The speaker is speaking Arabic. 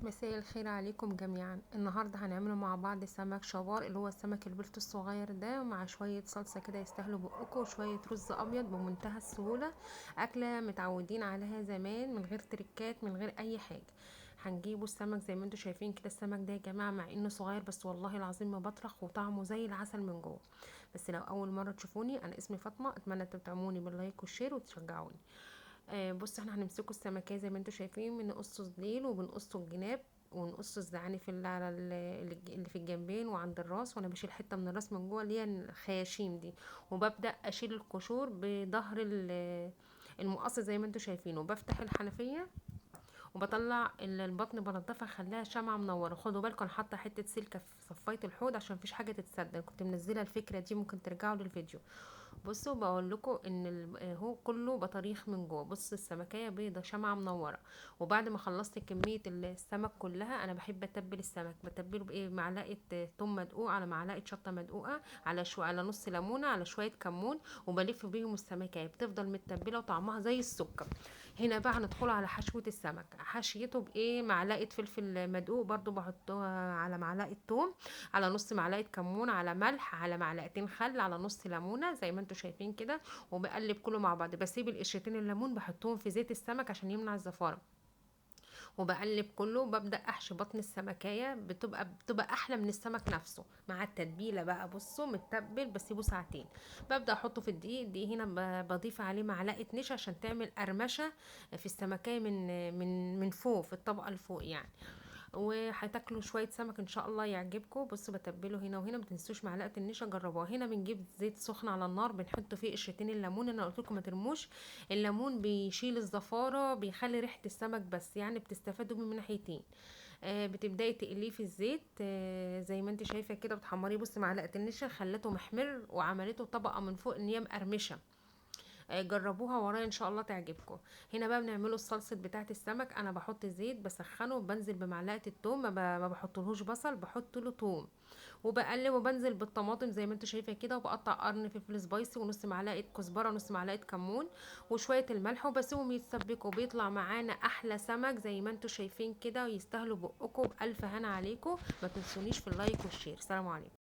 مساء الخير عليكم جميعا. النهارده هنعمله مع بعض سمك شبار اللي هو السمك البلطي الصغير ده، مع شويه صلصه كده يستاهلوا بقكم وشويه رز ابيض بمنتهى السهوله. اكله متعودين عليها زمان من غير تركات من غير اي حاجه. هنجيبوا السمك زي ما انتم شايفين كده. السمك ده يا جماعه مع انه صغير بس والله العظيم ما بطرخ وطعمه زي العسل من جوه. بس لو اول مره تشوفوني، انا اسمي فاطمه، اتمنى تدعموني باللايك والشير وتشجعوني. بص، احنا هنمسكوا السمكية زي ما انتوا شايفين، بنقصوا الديل وبنقصوا الجناب ونقصوا الزعانف اللي على اللي في الجنبين وعند الراس، وانا بشيل حته من الراس من جوه اللي هي الخياشيم دي. وببدا اشيل القشور بظهر المقص زي ما انتوا شايفين، وبفتح الحنفيه وبطلع البطن بنضفها اخليها شمعة منورة. خدوا بالكم، انا حاطه حته سلكه في صفايه الحوض عشان مفيش حاجه تتسد. كنت منزله الفكره دي، ممكن ترجعوا للفيديو. بصوا بقول لكم ان هو كله بطاريخ من جوه. بص السمكيه بيضه شمعة منوره. وبعد ما خلصت كميه السمك كلها، انا بحب اتبل السمك. بتبله بايه؟ معلقه ثوم مدقوق، على معلقه شطه مدقوقه، على على نص ليمونه، على شويه كمون، وبلف بيهم السمكيه بتفضل متبله وطعمها زي السكر. هنا بقى هندخل على حشوة السمك. حشيته بايه؟ معلقة فلفل مدقوق برضو بحطها، على معلقة توم، على نص معلقة كمون، على ملح، على معلقتين خل، على نص ليمونة زي ما انتوا شايفين كده. وبقلب كله مع بعض. بسيب القشرتين الليمون بحطهم في زيت السمك عشان يمنع الزفارة. وبقلب كله. ببدأ احشي بطن السمكية، بتبقى احلى من السمك نفسه مع التتبيلة بقى. بصوا متبل، بسيبه ساعتين. ببدأ احطه في الدقيق هنا. بضيف عليه معلقة نشا عشان تعمل قرمشة في السمكية من فوق، في الطبقة الفوق يعني. وهتاكلوا شويه سمك ان شاء الله يعجبكم. بصوا بتبله هنا وهنا. ما تنسوش معلقه النشا، جربوها. هنا بنجيب زيت سخن على النار، بنحط فيه قشرتين الليمون. انا قلت لكم ما ترموش الليمون، بيشيل الزفاره، بيخلي ريحه السمك، بس يعني بتستفادوا من ناحيتين. بتبداي تقليه في الزيت زي ما انت شايفه كده، بتحمريه. بص معلقه النشا خلته محمر وعملته طبقه من فوق ان هي مقرمشه. جربوها ورايا ان شاء الله تعجبكم. هنا بقى بنعمله الصلصه بتاعه السمك. انا بحط زيت بسخنه وبنزل بمعلقه الثوم. ما بحطلهوش بصل، بحط له ثوم. وبقلب وبنزل بالطماطم زي ما انتوا شايفه كده. وبقطع قرن فلفل سبايسي ونص معلقه كزبره ونص معلقه كمون وشويه الملح، وبسيبهم يتسبكوا. بيطلع معانا احلى سمك زي ما انتوا شايفين كده، ويستاهلوا بقكم. بالف هنا عليكم. ما تنسونيش في اللايك والشير. سلام عليكم.